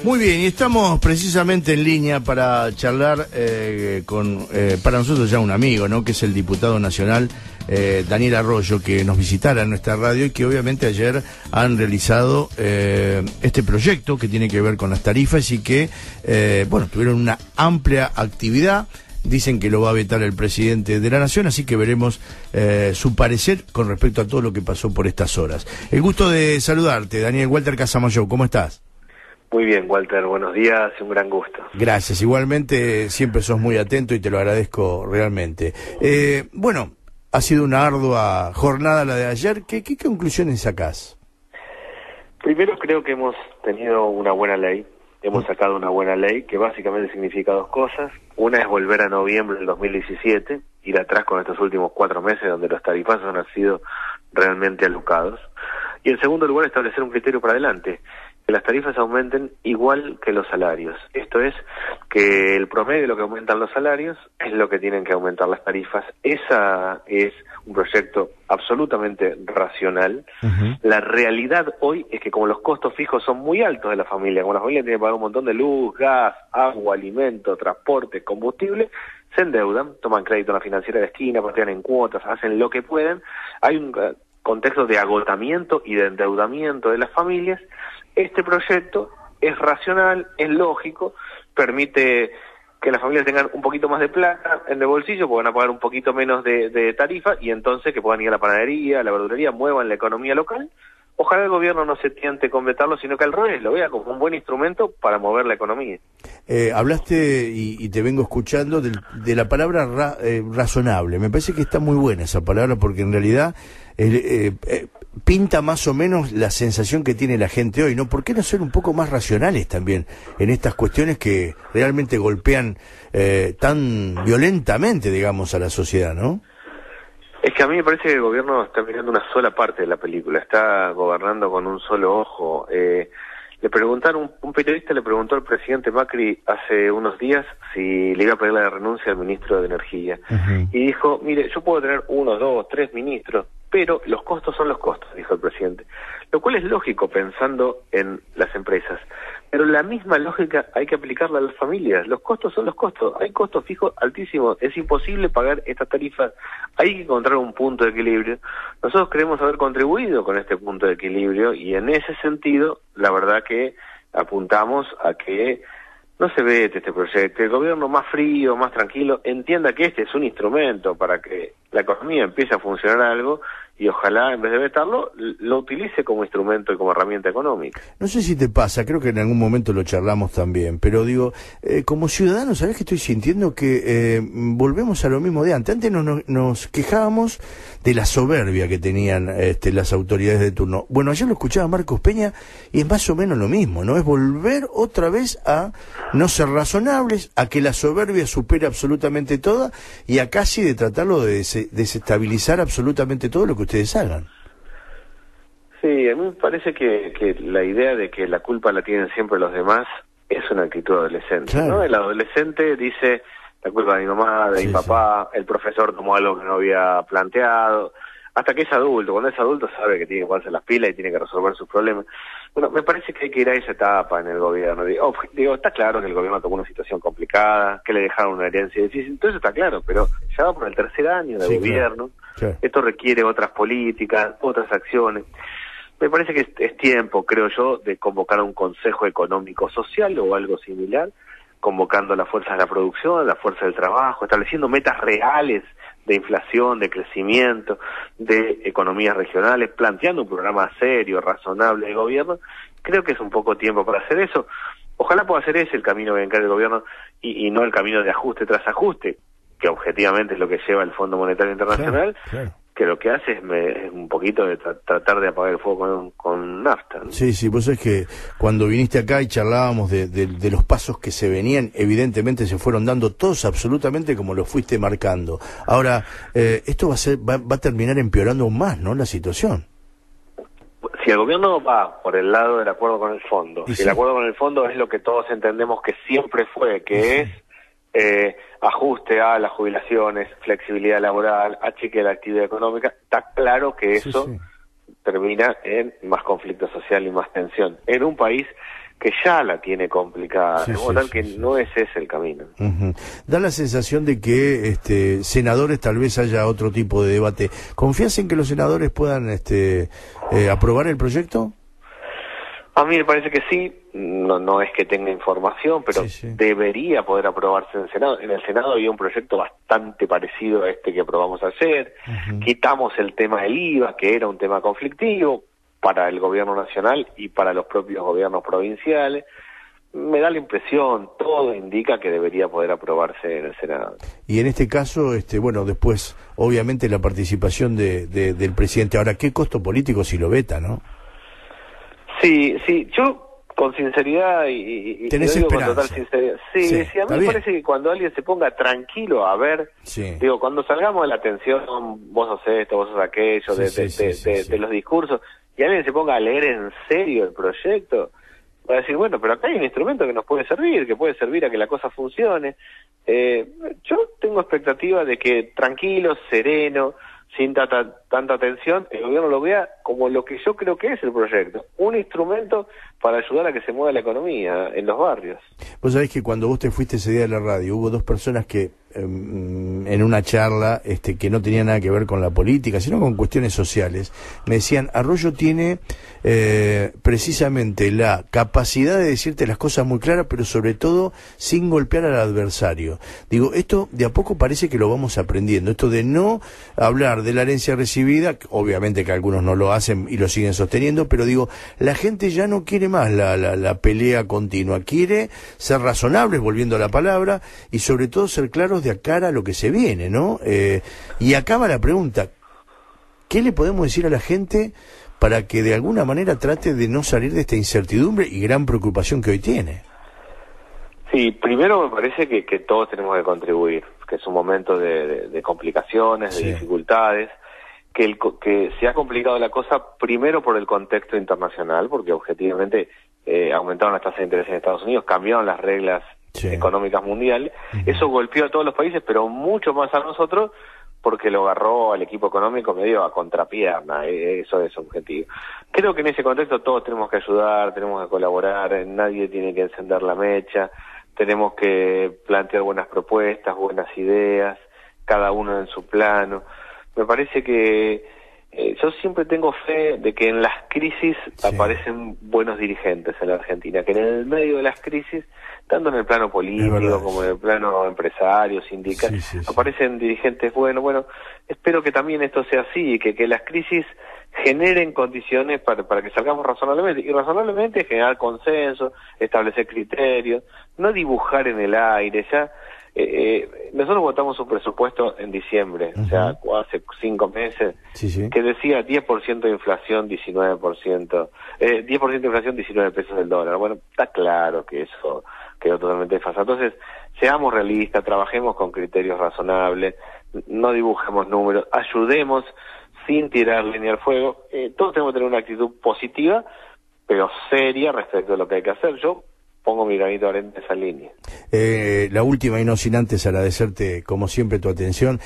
Muy bien, y estamos precisamente en línea para charlar con, para nosotros ya un amigo, ¿no? Que es el diputado nacional Daniel Arroyo, que nos visitara en nuestra radio y que obviamente ayer han realizado este proyecto que tiene que ver con las tarifas y que, bueno, tuvieron una amplia actividad. Dicen que lo va a vetar el presidente de la Nación, así que veremos su parecer con respecto a todo lo que pasó por estas horas. El gusto de saludarte, Daniel. Walter Casamayo, ¿cómo estás? Muy bien, Walter, buenos días, un gran gusto. Gracias, igualmente siempre sos muy atento y te lo agradezco realmente. Bueno, ha sido una ardua jornada la de ayer. ¿Qué conclusiones sacás? Primero, creo que hemos tenido una buena ley. Hemos sacado una buena ley que básicamente significa dos cosas. Una es volver a noviembre del 2017, ir atrás con estos últimos 4 meses donde los tarifazos han sido realmente alocados. Y en segundo lugar, establecer un criterio para adelante, que las tarifas aumenten igual que los salarios. Esto es, que el promedio de lo que aumentan los salarios es lo que tienen que aumentar las tarifas. Esa es un proyecto absolutamente racional. La realidad hoy es que como los costos fijos son muy altos de la familia, como la familia tiene que pagar un montón de luz, gas, agua, alimento, transporte, combustible, se endeudan, toman crédito en la financiera de esquina, patean en cuotas, hacen lo que pueden. Hay un contexto de agotamiento y de endeudamiento de las familias. Este proyecto es racional, es lógico, permite que las familias tengan un poquito más de plata en el bolsillo, porque van a pagar un poquito menos de tarifa, y entonces que puedan ir a la panadería, a la verdulería, muevan la economía local. Ojalá el gobierno no se tiente con vetarlo, sino que al revés, lo vea como un buen instrumento para mover la economía. Hablaste, y te vengo escuchando, de la palabra razonable. Me parece que está muy buena esa palabra, porque en realidad pinta más o menos la sensación que tiene la gente hoy, ¿no? ¿Por qué no ser un poco más racionales también en estas cuestiones que realmente golpean tan violentamente, digamos, a la sociedad, ¿no? Es que a mí me parece que el gobierno está mirando una sola parte de la película, está gobernando con un solo ojo. Le preguntaron, un periodista le preguntó al presidente Macri hace unos días si le iba a pedir la renuncia al ministro de Energía. Y dijo, mire, yo puedo tener 1, 2, 3 ministros, pero los costos son los costos, dijo el presidente. Lo cual es lógico pensando en las empresas. Pero la misma lógica hay que aplicarla a las familias. Los costos son los costos. Hay costos fijos altísimos. Es imposible pagar estas tarifas. Hay que encontrar un punto de equilibrio. Nosotros queremos haber contribuido con este punto de equilibrio y en ese sentido, la verdad que apuntamos a que no se vete este proyecto. El gobierno más frío, más tranquilo, entienda que este es un instrumento para que la economía empiece a funcionar algo y ojalá, en vez de vetarlo, lo utilice como instrumento y como herramienta económica. No sé si te pasa, creo que en algún momento lo charlamos también, pero digo, como ciudadanos, ¿sabés que estoy sintiendo que volvemos a lo mismo de antes? Antes nos quejábamos de la soberbia que tenían las autoridades de turno. Bueno, ayer lo escuchaba Marcos Peña y es más o menos lo mismo, ¿no? Es volver otra vez a no ser razonables, a que la soberbia supere absolutamente toda y a casi de tratarlo de desestabilizar absolutamente todo lo que ustedes hagan. Sí, a mí me parece que la idea de que la culpa la tienen siempre los demás es una actitud adolescente, claro, ¿no? El adolescente dice, la culpa de mi mamá, de mi papá, el profesor tomó algo que no había planteado, hasta que es adulto. Cuando es adulto sabe que tiene que ponerse las pilas y tiene que resolver sus problemas. Bueno, me parece que hay que ir a esa etapa en el gobierno. Digo, está claro que el gobierno tomó una situación complicada, que le dejaron una herencia difícil, todo eso está claro, pero ya va por el 3er año de gobierno. Claro. Esto requiere otras políticas, otras acciones. Me parece que es tiempo, creo yo, de convocar a un consejo económico social o algo similar, convocando a las fuerzas de la producción, a las fuerzas del trabajo, estableciendo metas reales de inflación, de crecimiento, de economías regionales, planteando un programa serio, razonable de gobierno. Creo que es un poco tiempo para hacer eso. Ojalá pueda ser ese el camino que encargue el gobierno y no el camino de ajuste tras ajuste, que objetivamente es lo que lleva el Fondo Monetario Internacional, claro. Que lo que hace es un poquito de tratar de apagar el fuego con nafta, ¿no? Sí, vos sabés que cuando viniste acá y charlábamos de los pasos que se venían, evidentemente se fueron dando todos absolutamente como lo fuiste marcando. Ahora, esto va a terminar empeorando aún más, ¿no?, la situación. Si el gobierno va por el lado del acuerdo con el fondo, si el acuerdo con el fondo es lo que todos entendemos que siempre fue, que es ajuste a las jubilaciones, flexibilidad laboral, achique de la actividad económica, está claro que eso termina en más conflicto social y más tensión. En un país que ya la tiene complicada, de modo tal que no es ese el camino. Da la sensación de que senadores tal vez haya otro tipo de debate. ¿Confías en que los senadores puedan aprobar el proyecto? A mí me parece que sí, no es que tenga información, pero debería poder aprobarse en el Senado. En el Senado había un proyecto bastante parecido a este que aprobamos ayer. Quitamos el tema del IVA, que era un tema conflictivo para el gobierno nacional y para los propios gobiernos provinciales. Me da la impresión, todo indica que debería poder aprobarse en el Senado. Y en este caso, bueno, después, obviamente, la participación del presidente. Ahora, ¿qué costo político si lo veta, no? Sí, yo con sinceridad y ¿tenés digo esperanza? Con total sinceridad. Sí, a mí me parece que cuando alguien se ponga tranquilo a ver, digo, cuando salgamos de la tensión, vos sos esto, vos sos aquello, de los discursos, y alguien se ponga a leer en serio el proyecto, va a decir, bueno, pero acá hay un instrumento que nos puede servir, que puede servir a que la cosa funcione. Yo tengo expectativa de que tranquilo, sereno, sin tanta tensión, el gobierno lo vea como lo que yo creo que es el proyecto, un instrumento para ayudar a que se mueva la economía en los barrios. Vos sabés que cuando vos te fuiste ese día de la radio, hubo dos personas que en una charla que no tenía nada que ver con la política, sino con cuestiones sociales, me decían, Arroyo tiene precisamente la capacidad de decirte las cosas muy claras, pero sobre todo sin golpear al adversario. Digo, esto de a poco parece que lo vamos aprendiendo, esto de no hablar de la herencia recibida, obviamente que algunos no lo hacen y lo siguen sosteniendo, pero digo, la gente ya no quiere más la pelea continua, quiere ser razonables, volviendo a la palabra, y sobre todo ser claros de cara a lo que se viene, ¿no? Y acaba la pregunta, ¿qué le podemos decir a la gente para que de alguna manera trate de no salir de esta incertidumbre y gran preocupación que hoy tiene? Sí, primero me parece que todos tenemos que contribuir, que es un momento de complicaciones, de dificultades, que se ha complicado la cosa primero por el contexto internacional, porque objetivamente aumentaron las tasas de interés en Estados Unidos, cambiaron las reglas económicas mundiales, eso golpeó a todos los países, pero mucho más a nosotros, porque lo agarró al equipo económico medio a contrapierna, eso es objetivo. Creo que en ese contexto todos tenemos que ayudar, tenemos que colaborar, nadie tiene que encender la mecha, tenemos que plantear buenas propuestas, buenas ideas, cada uno en su plano. Me parece que yo siempre tengo fe de que en las crisis aparecen buenos dirigentes en la Argentina, que en el medio de las crisis, tanto en el plano político como en el plano empresario, sindical, aparecen dirigentes buenos. Bueno, espero que también esto sea así, que las crisis generen condiciones para que salgamos razonablemente, y razonablemente generar consenso, establecer criterios, no dibujar en el aire. Ya nosotros votamos un presupuesto en diciembre, o sea, hace 5 meses, que decía 10% de inflación, 19%, 10% de inflación, 19 pesos del dólar. Bueno, está claro que eso quedó totalmente desfasado. Entonces, seamos realistas, trabajemos con criterios razonables, no dibujemos números, ayudemos sin tirar leña al fuego. Todos tenemos que tener una actitud positiva, pero seria respecto a lo que hay que hacer. Yo pongo mi granito de arena en esa línea. La última, y no sin antes agradecerte como siempre tu atención,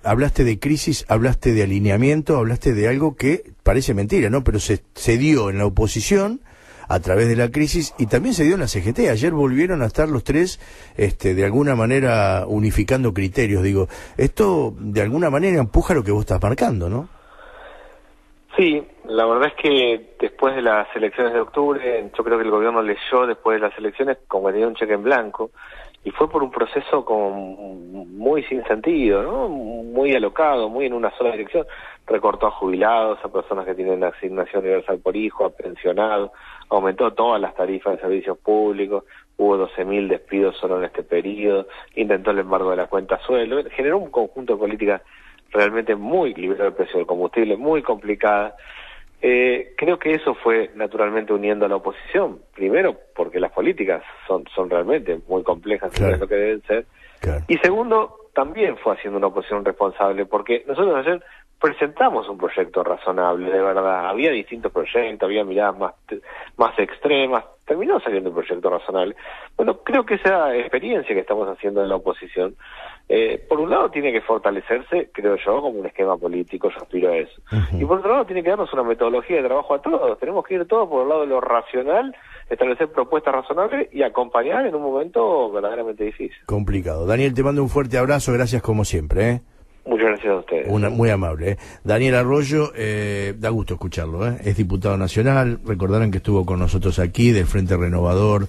hablaste de crisis, hablaste de alineamiento, hablaste de algo que parece mentira, ¿no? Pero se dio en la oposición a través de la crisis y también se dio en la CGT. Ayer volvieron a estar los tres de alguna manera unificando criterios. Digo, esto de alguna manera empuja lo que vos estás marcando, ¿no? Sí, la verdad es que después de las elecciones de octubre, yo creo que el gobierno leyó después de las elecciones como que tenía un cheque en blanco, y fue por un proceso como muy sin sentido, ¿no? Muy alocado, muy en una sola dirección. Recortó a jubilados, a personas que tienen asignación universal por hijo, a pensionados, aumentó todas las tarifas de servicios públicos, hubo 12.000 despidos solo en este periodo, intentó el embargo de la cuenta sueldo, generó un conjunto de políticas realmente muy liberal el precio del combustible, muy complicada. Creo que eso fue naturalmente uniendo a la oposición, primero porque las políticas son realmente muy complejas, no es lo que deben ser, y segundo, también fue haciendo una oposición responsable, porque nosotros ayer presentamos un proyecto razonable, de verdad, había distintos proyectos, había miradas más extremas, terminó saliendo un proyecto razonable. Bueno, creo que esa experiencia que estamos haciendo en la oposición Por un lado tiene que fortalecerse, creo yo, como un esquema político, yo aspiro a eso. Y por otro lado tiene que darnos una metodología de trabajo a todos. Tenemos que ir todos por el lado de lo racional, establecer propuestas razonables y acompañar en un momento verdaderamente difícil. Complicado. Daniel, te mando un fuerte abrazo, gracias como siempre, ¿eh? Muchas gracias a ustedes. Muy amable, ¿eh? Daniel Arroyo, da gusto escucharlo, ¿eh? Es diputado nacional, recordarán que estuvo con nosotros aquí, del Frente Renovador.